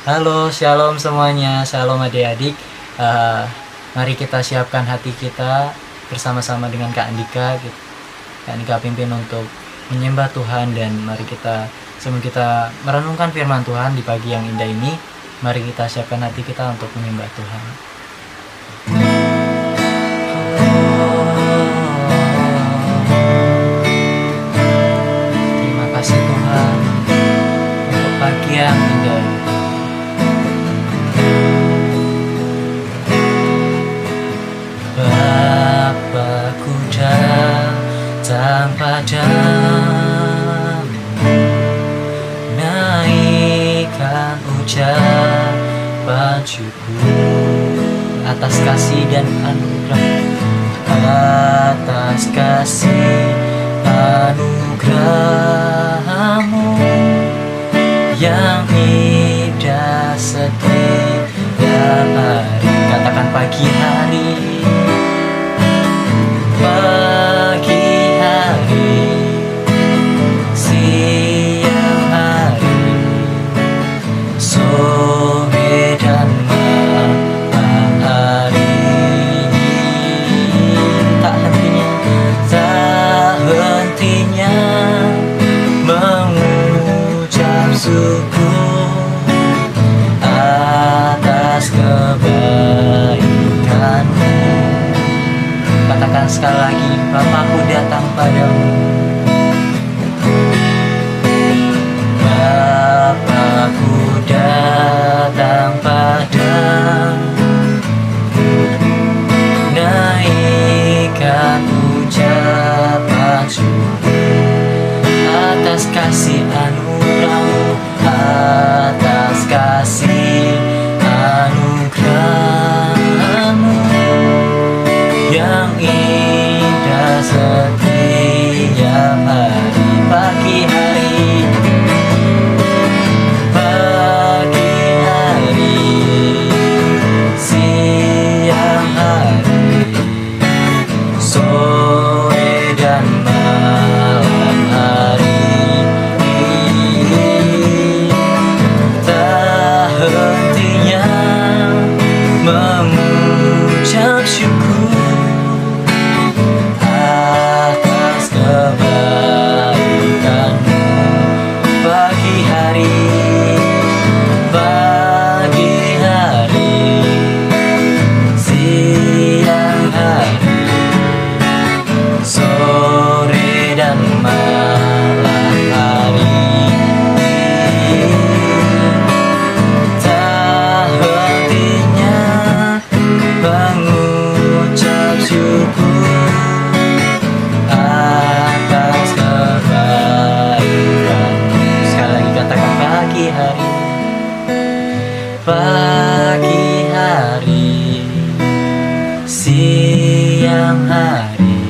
Halo, shalom semuanya, shalom adik-adik. Eh, Mari kita siapkan hati kita bersama-sama dengan Kak Andika. Kak Andika pimpin untuk menyembah Tuhan, dan mari kita sebelum kita merenungkan firman Tuhan di pagi yang indah ini, mari kita siapkan hati kita untuk menyembah Tuhan. Terima kasih Tuhan untuk pagi yang indah ini. Bapakku datang padamu, naikkan ucapan syukur atas kasih dan anugerah, atas kasih anugerah-Mu yang indah setiap hari. Katakan pagi hari, pagi hari, siang hari, sore dan malam hari. Tak hentinya mengucap syukur atas kebaikan-Mu. Katakan sekali lagi, Bapakku datang padamu. Bapakku datang padamu, naikkan ucapan syukur atas kasih anugerah-Mu, atas kasih anugerah-Mu yang indah setiap hari. Pagi hari, pagi hari, siang hari, sore dan malam hari. Tak hentinya mengucap syukur atas kebaikan-Mu. Pagi hari, pagi hari, siang hari, sore dan malam hari. Tak hentinya mengucap syukur atas kebaikan-Mu. Sekali lagi katakan pagi hari, pagi hari, siang hari,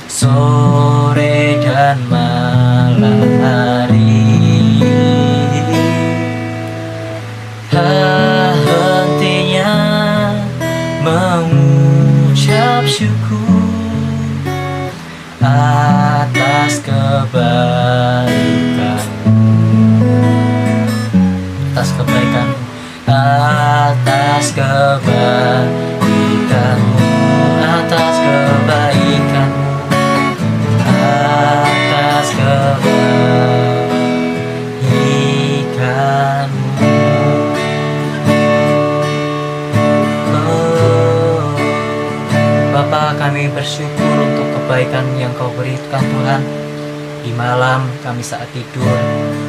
sore dan malam hari. Tak hentinya mengucap syukur atas kebaikan-Mu, atas kebaikan-Mu, atas kebaikan-Mu, atas kebaikan-Mu, atas kebaikan-Mu. Oh, Bapa, kami bersyukur untuk kebaikan yang Kau berikan Tuhan. Di malam kami saat tidur,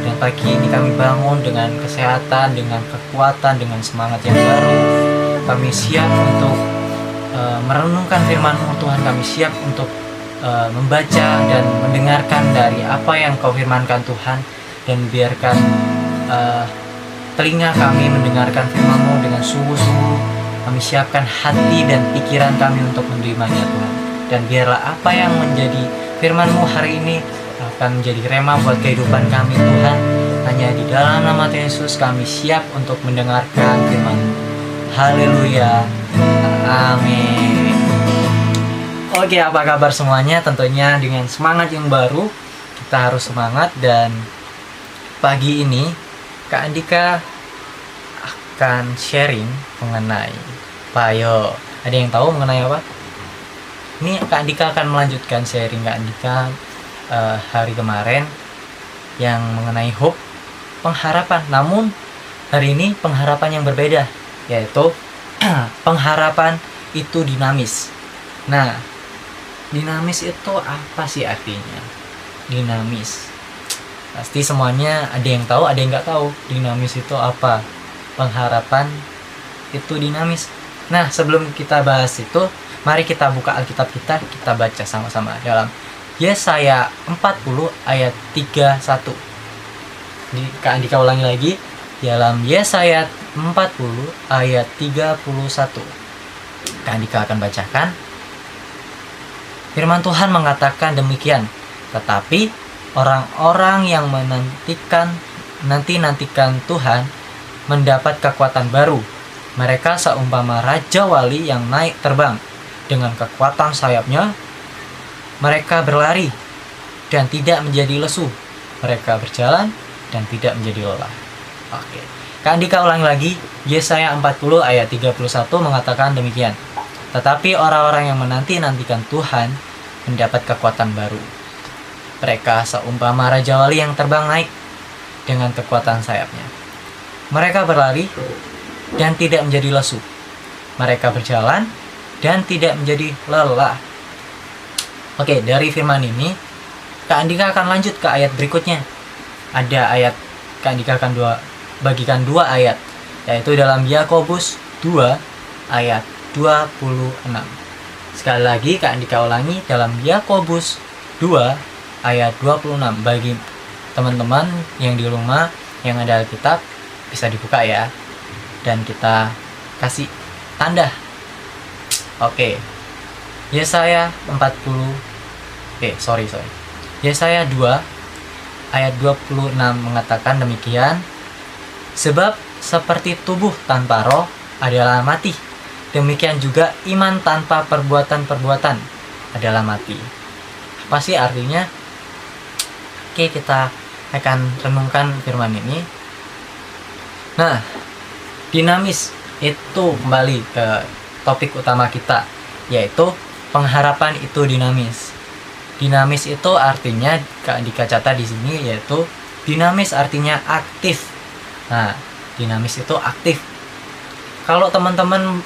dan pagi ini kami bangun dengan kesehatan, dengan kekuatan, dengan semangat yang baru. Kami siap untuk merenungkan firman-Mu Tuhan. Kami siap untuk membaca dan mendengarkan dari apa yang Kau firmankan Tuhan. Dan biarkan telinga kami mendengarkan firman-Mu dengan sungguh-sungguh. Kami siapkan hati dan pikiran kami untuk menerimanya Tuhan. Dan biarlah apa yang menjadi firman-Mu hari ini akan menjadi rema buat kehidupan kami Tuhan. Hanya di dalam nama Tuhan Yesus kami siap untuk mendengarkan firman-Mu. Haleluya, amin. Oke, apa kabar semuanya? Tentunya dengan semangat yang baru, kita harus semangat. Dan pagi ini Kak Andika akan sharing mengenai apa? Ayo, ada yang tahu mengenai apa? Ini Kak Andika akan melanjutkan sharing Kak Andika hari kemarin yang mengenai hope, pengharapan. Namun hari ini pengharapan yang berbeda, yaitu pengharapan itu dinamis. Nah, dinamis itu apa sih artinya? Dinamis. Pasti semuanya ada yang tahu, ada yang nggak tahu. Dinamis itu apa? Pengharapan itu dinamis. Nah, sebelum kita bahas itu, mari kita buka Alkitab kita baca sama-sama dalam Yesaya 40 ayat 31. Kak Andika ulangi lagi, dalam Yesaya 40 ayat 31. Kak Andika akan bacakan. Firman Tuhan mengatakan demikian, tetapi orang-orang yang nantikan Tuhan mendapat kekuatan baru. Mereka seumpama raja wali yang naik terbang. Dengan kekuatan sayapnya, mereka berlari dan tidak menjadi lesu. Mereka berjalan dan tidak menjadi lelah. Oke. Kak Andika ulangi lagi, Yesaya 40 ayat 31 mengatakan demikian. Tetapi orang-orang yang menantikan Tuhan mendapat kekuatan baru. Mereka seumpama raja wali yang terbang naik dengan kekuatan sayapnya. Mereka berlari dan tidak menjadi lesu. Mereka berjalan dan tidak menjadi lelah. Oke, dari firman ini Kak Andika akan lanjut ke ayat berikutnya. Ada ayat, Kak Andika akan bagikan dua ayat, yaitu dalam Yakobus 2 ayat 26. Sekali lagi Kak Andika ulangi, dalam Yakobus 2 ayat 26. Bagi teman-teman yang di rumah yang ada Alkitab, bisa dibuka ya, dan kita kasih tanda. Oke. Yesaya 40 Yesaya 2 ayat 26 mengatakan demikian. Sebab seperti tubuh tanpa roh adalah mati, demikian juga iman tanpa perbuatan-perbuatan adalah mati. Apa sih artinya? Oke, kita akan renungkan firman ini. Nah, dinamis itu kembali ke topik utama kita, yaitu pengharapan itu dinamis. Dinamis itu artinya, Kak Andika catat di sini, yaitu dinamis artinya aktif. Nah, dinamis itu aktif. Kalau teman-teman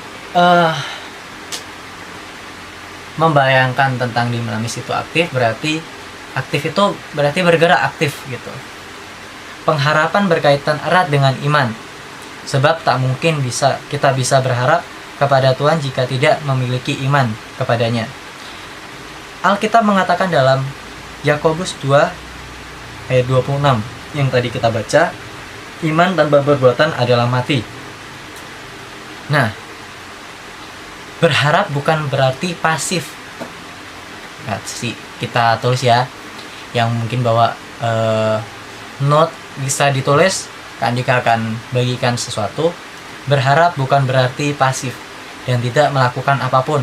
membayangkan tentang dinamis itu aktif, berarti aktif itu berarti bergerak aktif gitu. Pengharapan berkaitan erat dengan iman. Sebab tak mungkin kita bisa berharap kepada Tuhan jika tidak memiliki iman kepadanya. Alkitab mengatakan dalam Yakobus 2 ayat 26 yang tadi kita baca, iman tanpa perbuatan adalah mati. Nah, berharap bukan berarti pasif. Nah, kita tulis ya, yang mungkin bawa note bisa ditulis. Kak Andika akan bagikan sesuatu. Berharap bukan berarti pasif dan tidak melakukan apapun.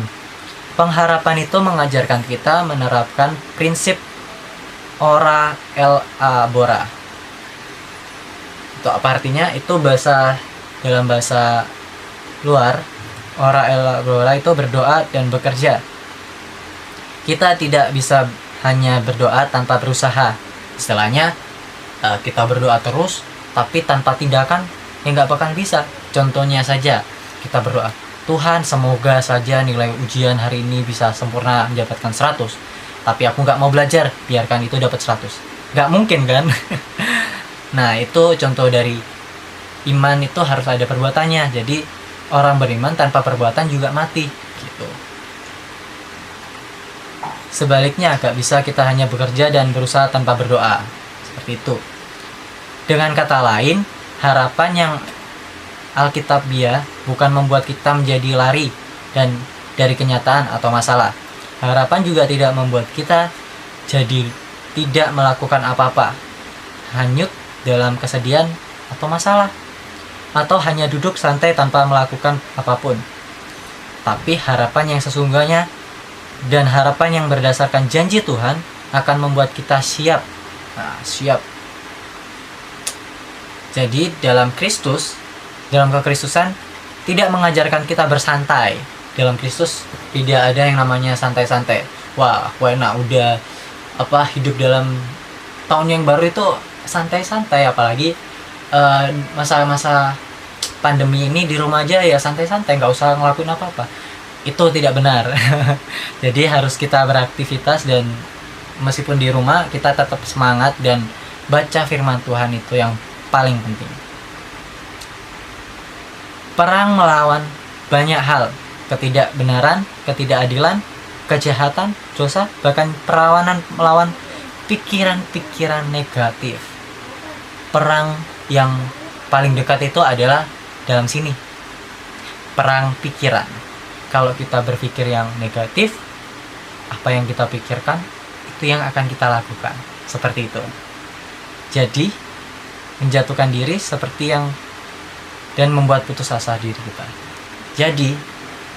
Pengharapan itu mengajarkan kita menerapkan prinsip ora elabora. Itu apa artinya? Itu dalam bahasa luar, ora elabora itu berdoa dan bekerja. Kita tidak bisa hanya berdoa tanpa berusaha. Istilahnya kita berdoa terus tapi tanpa tindakan, ya nggak bakal bisa. Contohnya saja, kita berdoa, Tuhan semoga saja nilai ujian hari ini bisa sempurna mendapatkan 100, tapi aku nggak mau belajar, biarkan itu dapat 100. Nggak mungkin kan? Nah, itu contoh dari iman, itu harus ada perbuatannya. Jadi orang beriman tanpa perbuatan juga mati gitu. Sebaliknya, gak bisa kita hanya bekerja dan berusaha tanpa berdoa. Seperti itu. Dengan kata lain, harapan yang Alkitabiah bukan membuat kita menjadi lari dan dari kenyataan atau masalah. Harapan juga tidak membuat kita jadi tidak melakukan apa-apa, hanyut dalam kesedihan atau masalah, atau hanya duduk santai tanpa melakukan apapun. Tapi harapan yang sesungguhnya dan harapan yang berdasarkan janji Tuhan akan membuat kita siap. Nah, siap. Jadi dalam Kristus, dalam kekristusan tidak mengajarkan kita bersantai. Dalam Kristus tidak ada yang namanya santai-santai. Wah, aku enak udah hidup dalam tahun yang baru itu santai-santai, apalagi masa-masa pandemi ini di rumah aja ya santai-santai, nggak usah ngelakuin apa-apa. Itu tidak benar. Jadi harus kita beraktivitas, dan meskipun di rumah kita tetap semangat dan baca firman Tuhan, itu yang paling penting. Perang melawan banyak hal, ketidakbenaran, ketidakadilan, kejahatan, dosa, bahkan perlawanan melawan pikiran-pikiran negatif. Perang yang paling dekat itu adalah dalam sini, perang pikiran. Kalau kita berpikir yang negatif, apa yang kita pikirkan itu yang akan kita lakukan, seperti itu. Jadi menjatuhkan diri seperti yang dan membuat putus asa diri kita. Jadi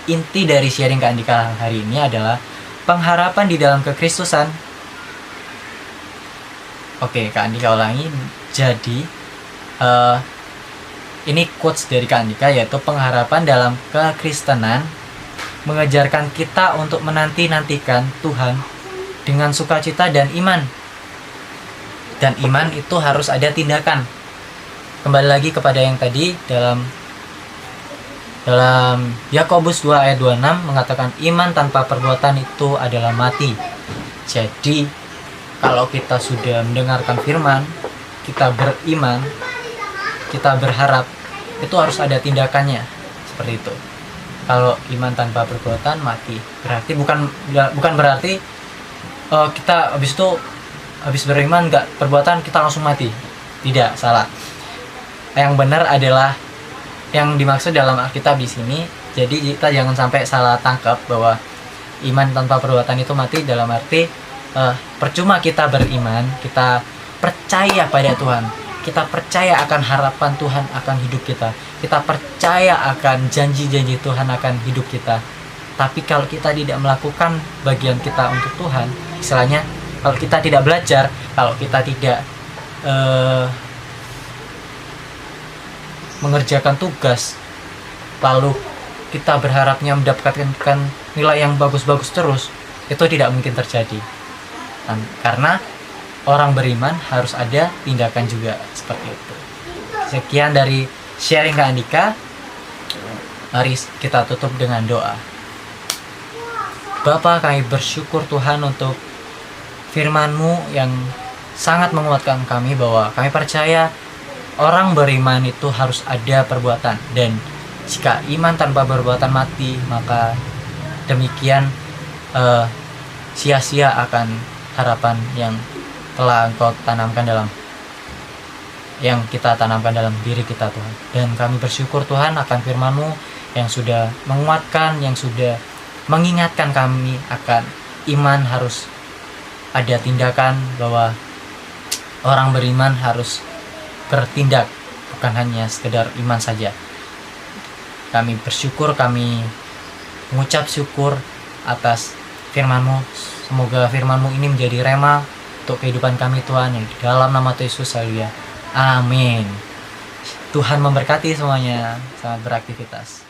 inti dari sharing Kak Andika hari ini adalah pengharapan di dalam kekristusan. Oke, Kak Andika ulangi. Jadi ini quotes dari Kak Andika, yaitu pengharapan dalam kekristenan mengajarkan kita untuk menanti-nantikan Tuhan dengan sukacita dan iman. Dan iman itu harus ada tindakan. Kembali lagi kepada yang tadi, dalam Yakobus 2 ayat 26 mengatakan iman tanpa perbuatan itu adalah mati. Jadi kalau kita sudah mendengarkan firman, kita beriman, kita berharap, itu harus ada tindakannya, seperti itu. Kalau iman tanpa perbuatan mati, berarti bukan berarti kita habis beriman nggak perbuatan kita langsung mati. Tidak, salah. Yang benar adalah yang dimaksud dalam Alkitab di sini. Jadi kita jangan sampai salah tangkap bahwa iman tanpa perbuatan itu mati, dalam arti percuma kita beriman, kita percaya pada Tuhan, kita percaya akan harapan Tuhan akan hidup kita, kita percaya akan janji-janji Tuhan akan hidup kita. Tapi kalau kita tidak melakukan bagian kita untuk Tuhan, istilahnya kalau kita tidak belajar, kalau kita tidak mengerjakan tugas, lalu kita berharapnya mendapatkan nilai yang bagus-bagus terus, itu tidak mungkin terjadi. Karena orang beriman harus ada tindakan juga, seperti itu. Sekian dari sharing Kak Andika. Mari kita tutup dengan doa. Bapa, kami bersyukur Tuhan untuk firman-Mu yang sangat menguatkan kami, bahwa kami percaya orang beriman itu harus ada perbuatan, dan jika iman tanpa perbuatan mati, maka demikian sia-sia akan harapan yang telah Engkau tanamkan kita tanamkan dalam diri kita, Tuhan. Dan kami bersyukur Tuhan akan firman-Mu yang sudah menguatkan, yang sudah mengingatkan kami akan iman harus ada tindakan, bahwa orang beriman harus bertindak, bukan hanya sekedar iman saja. Kami bersyukur, kami mengucap syukur atas firman-Mu. Semoga firman-Mu ini menjadi rema untuk kehidupan kami, Tuhan, yang di dalam nama Tuhan Yesus. Haleluya. Amin. Tuhan memberkati semuanya. Selamat beraktivitas.